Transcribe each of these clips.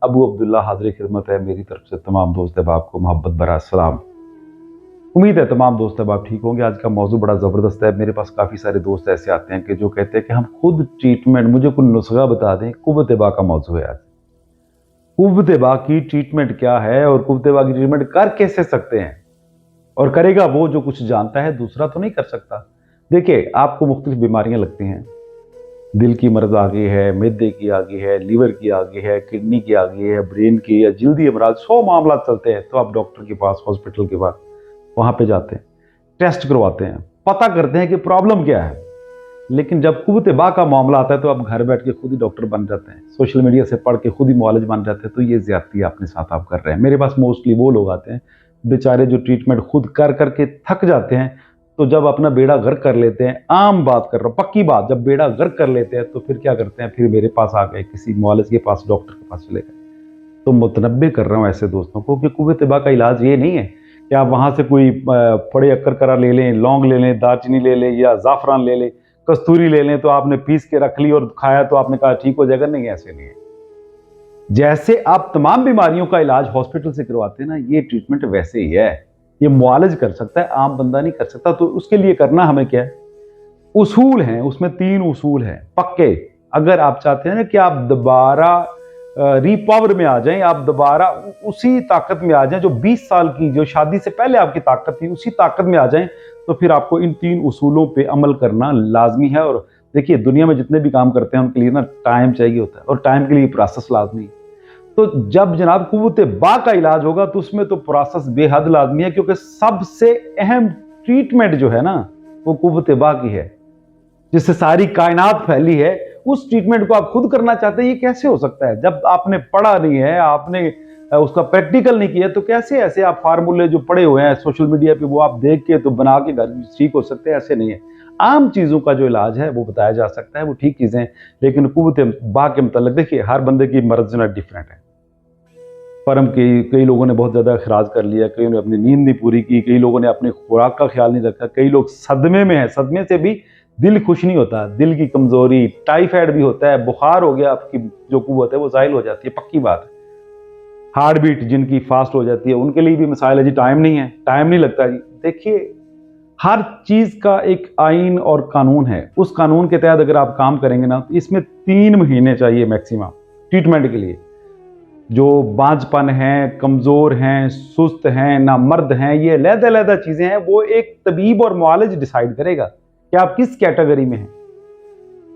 अबू अब्दुल्ला हाज़िर खिदमत है मेरी तरफ से तमाम दोस्त अहबाब को मोहब्बत भरा सलाम। उम्मीद है तमाम दोस्त अहबाब ठीक होंगे। आज का मौजू बड़ा ज़बरदस्त है। मेरे पास काफ़ी सारे दोस्त ऐसे आते हैं कि जो कहते हैं कि हम खुद ट्रीटमेंट, मुझे कोई नुस्खा बता दें। कुव्वत बा का मौजू है आज। कुव्वत बा की ट्रीटमेंट क्या है और कुव्वत बा की ट्रीटमेंट कर कैसे सकते हैं, और करेगा वो जो कुछ जानता है, दूसरा तो नहीं कर सकता। देखिए, आपको मुख्तलिफ बीमारियां लगती हैं। दिल की मर्ज आ गई है, मैदे की आ गई है, लीवर की आ गई है, किडनी की आ गई है, ब्रेन की या जल्दी अमराज, 100 मामला चलते हैं। तो आप डॉक्टर के पास, हॉस्पिटल के पास, वहां पे जाते हैं, टेस्ट करवाते हैं, पता करते हैं कि प्रॉब्लम क्या है। लेकिन जब कुव्वत बा का मामला आता है तो आप घर बैठ के खुद ही डॉक्टर बन जाते हैं, सोशल मीडिया से पढ़ के खुद ही मुआलिज बन जाते हैं। तो ये ज्यादती अपने साथ आप कर रहे हैं। मेरे पास मोस्टली वो लोग आते हैं बेचारे जो ट्रीटमेंट खुद कर करके थक जाते हैं। तो जब अपना बेड़ा गर्क कर लेते हैं, आम बात कर रहा हूँ, पक्की बात, जब बेड़ा गर्क कर लेते हैं तो फिर क्या करते हैं, फिर मेरे पास आ गए, किसी मुआलिज के पास, डॉक्टर के पास चले गए। तो मुतनब्बे कर रहा हूँ ऐसे दोस्तों को कि कुव्वत बा का इलाज ये नहीं है कि आप वहां से कोई फड़े अक्कर करा ले लें, लौंग ले लें, दालचीनी ले लें या ज़ाफ़रान ले लें, कस्तूरी ले लें, तो आपने पीस के रख ली और खाया तो आपने कहा ठीक हो जाएगा। नहीं, ऐसे नहीं है। जैसे आप तमाम बीमारियों का इलाज हॉस्पिटल से करवाते हैं ना, ये ट्रीटमेंट वैसे ही है। ये मुआलिज कर सकता है, आम बंदा नहीं कर सकता। तो उसके लिए करना हमें क्या है, उसूल हैं, उसमें 3 उसूल हैं पक्के। अगर आप चाहते हैं ना कि आप दोबारा रिपावर में आ जाएं, आप दोबारा उसी ताकत में आ जाएं जो 20 साल की, जो शादी से पहले आपकी ताकत थी, उसी ताकत में आ जाएं, तो फिर आपको इन 3 उसूलों पे अमल करना लाजमी है। और देखिए, दुनिया में जितने भी काम करते हैं उनके लिए ना टाइम चाहिए होता है, और टाइम के लिए प्रोसेस लाजमी है। तो जब जनाब कुव्वत बा का इलाज होगा तो उसमें तो प्रोसेस बेहद लाजमी है, क्योंकि सबसे अहम ट्रीटमेंट जो है ना, वो कुव्वत बा की है, जिससे सारी कायनात फैली है। उस ट्रीटमेंट को आप खुद करना चाहते हैं, ये कैसे हो सकता है? जब आपने पढ़ा नहीं है, आपने उसका प्रैक्टिकल नहीं किया, तो कैसे ऐसे आप फार्मूले जो पढ़े हुए हैं सोशल मीडिया पे, वो आप देख के तो बना के घर ठीक हो सकते हैं? ऐसे नहीं है। आम चीज़ों का जो इलाज है वो बताया जा सकता है, वो ठीक चीज़ें हैं। लेकिन कुव्वत बा के मतलब देखिए, हर बंदे की मर्ज जो है डिफरेंट है। परम कई लोगों ने बहुत ज़्यादा खराज कर लिया, कई ने अपनी नींद नहीं पूरी की, कई लोगों ने अपनी खुराक का ख्याल नहीं रखा, कई लोग सदमे में हैं। सदमे से भी दिल खुश नहीं होता, दिल की कमज़ोरी, टाइफाइड भी होता है, बुखार हो गया, आपकी जो कुव्वत है वो ज़ाइल हो जाती है, पक्की बात है। हार्ट बीट जिनकी फास्ट हो जाती है, उनके लिए भी मसाइल है जी, टाइम नहीं है, टाइम नहीं लगता जी। देखिए, हर चीज़ का एक आइन और कानून है। उस कानून के तहत अगर आप काम करेंगे ना, तो इसमें 3 महीने चाहिए मैक्सिमम ट्रीटमेंट के लिए। जो बांझपन है, कमज़ोर हैं, सुस्त हैं, नामर्द हैं, ये अलग-अलग चीज़ें हैं, वो एक तबीब और मुआलिज डिसाइड करेगा कि आप किस कैटेगरी में हैं।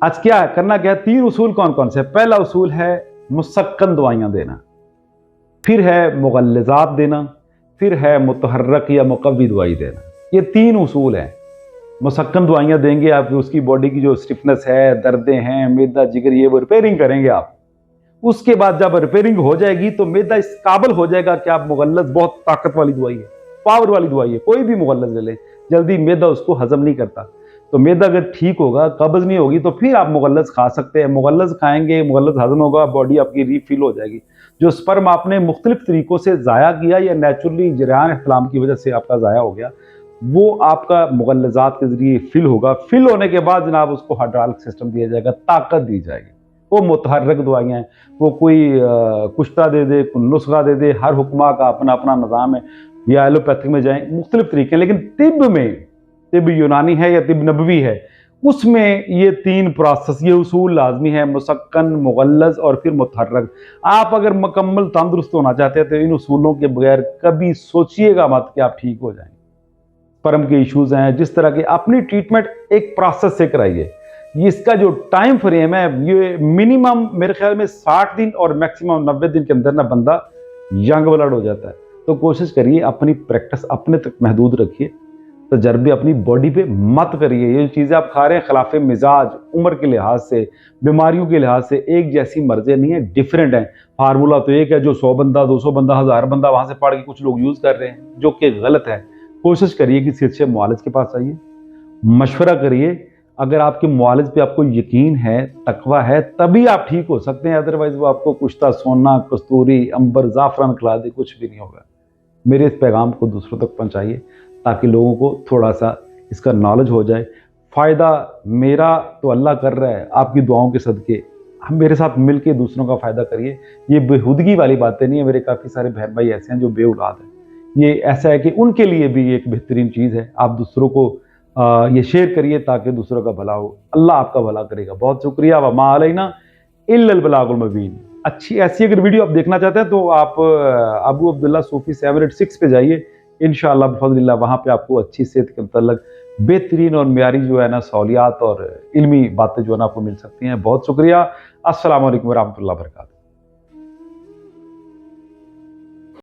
आज क्या है, करना क्या है, 3 उसूल कौन-कौन से? पहला उसूल है मुसक्कन दवाइयाँ देना, फिर है मुगल्लिज़ात देना, फिर है मुतहर्रक या मुक़व्वी दवाई देना। ये 3 उसूल हैं। मुसक्कन दवाइयाँ देंगे आप, उसकी बॉडी की जो स्टिफनेस है, दर्दें हैं, मैदा, जिगर, ये वो रिपेयरिंग करेंगे आप। उसके बाद जब रिपेयरिंग हो जाएगी तो मैदा इस काबिल हो जाएगा कि आप मुगल्लज़, बहुत ताकत वाली दवाई है, पावर वाली दवाई है, कोई भी मुगल्लज़ ले लें, जल्दी मैदा उसको हजम नहीं करता। तो मैदा अगर ठीक होगा, कब्ज़ नहीं होगी, तो फिर आप मुगल्लज़ खा सकते हैं। मुगल्लज़ खाएंगे, मुगल्लज़ हजम होगा, बॉडी आपकी रीफिल हो जाएगी। जो स्पर्म आपने मुख्तलिफ तरीकों से ज़ाया किया या नेचुरली जरियान इख्तिलाम की वजह से आपका ज़ाया हो गया, वो आपका मुगल्लज़ात के ज़रिए फिल होगा। फिल होने के बाद जनाब उसको हाइड्रोलिक सिस्टम दिया जाएगा, ताकत दी जाएगी। वो मुतहर्रिक दवाइयाँ हैं। वो कोई कुश्ता दे दे, नुस्खा दे दे, हर हुक्मा का अपना अपना निज़ाम है। या एलोपैथिक में जाएँ, मुख्तलिफ तरीके हैं। लेकिन तिब में, तिब यूनानी है या तिब नबवी है, उसमें ये 3 प्रोसेस, ये उसूल लाजमी है, मुसक्कन, मुगल्लज़ और फिर मुतहर्रिक। आप अगर मुकम्मल तंदुरुस्त होना चाहते हैं तो इन उसूलों के बगैर कभी सोचिएगा मत कि आप ठीक हो जाएंगे। स्पर्म के इश्यूज़ हैं, जिस तरह के, अपनी ट्रीटमेंट एक प्रोसेस से कराइए। इसका जो टाइम फ्रेम है, ये मिनिमम मेरे ख्याल में 60 दिन और मैक्सिमम 90 दिन के अंदर ना बंदा यंग ब्लड हो जाता है। तो कोशिश करिए, अपनी प्रैक्टिस अपने तक महदूद रखिए, तजर्बे अपनी बॉडी पे मत करिए। ये चीज़ें आप खा रहे हैं खिलाफ मिजाज, उम्र के लिहाज से, बीमारियों के लिहाज से एक जैसी मर्ज़ें नहीं है, डिफरेंट हैं। फार्मूला तो एक है जो 100 बंदा, 200 बंदा, 1000 बंदा वहाँ से पढ़ के कुछ लोग यूज़ कर रहे हैं, जो कि गलत है। कोशिश करिए कि किसी अच्छे मुआलिज के पास आइए, मशवरा करिए। अगर आपके मुआलिज पे आपको यकीन है, तकवा है, तभी आप ठीक हो सकते हैं। अदरवाइज वो आपको कुश्ता, सोना, कस्तूरी, अंबर, ज़ाफ़रान खिला दे, कुछ भी नहीं होगा। मेरे इस पैगाम को दूसरों तक पहुंचाइए ताकि लोगों को थोड़ा सा इसका नॉलेज हो जाए। फ़ायदा मेरा तो अल्लाह कर रहा है, आपकी दुआओं के सदके हम मेरे साथ मिलके दूसरों का फ़ायदा करिए। ये बेहुदगी वाली बातें नहीं है, मेरे काफ़ी सारे बहन भाई ऐसे हैं जो बेऔलाद हैं। ये ऐसा है कि उनके लिए भी एक बेहतरीन चीज़ है। आप दूसरों को ये शेयर करिए ताकि दूसरों का भला हो। अल्लाह आपका भला करेगा। बहुत शुक्रिया। वमा अलैना इल्लल बलागुल मुबीन। अच्छी ऐसी अगर वीडियो आप देखना चाहते हैं तो आप अबू अब्दुल्ला सूफ़ी 786 पे जाइए। इंशाअल्लाह बिफ़ज़्लिल्लाह वहाँ पे आपको अच्छी सेहत के मतलब बेहतरीन और मियारी जो है ना सहूलियात और इल्मी बातें जो है ना आपको मिल सकती हैं। बहुत शुक्रिया। अस्सलामु अलैकुम व रहमतुल्लाहि व बरकातहू।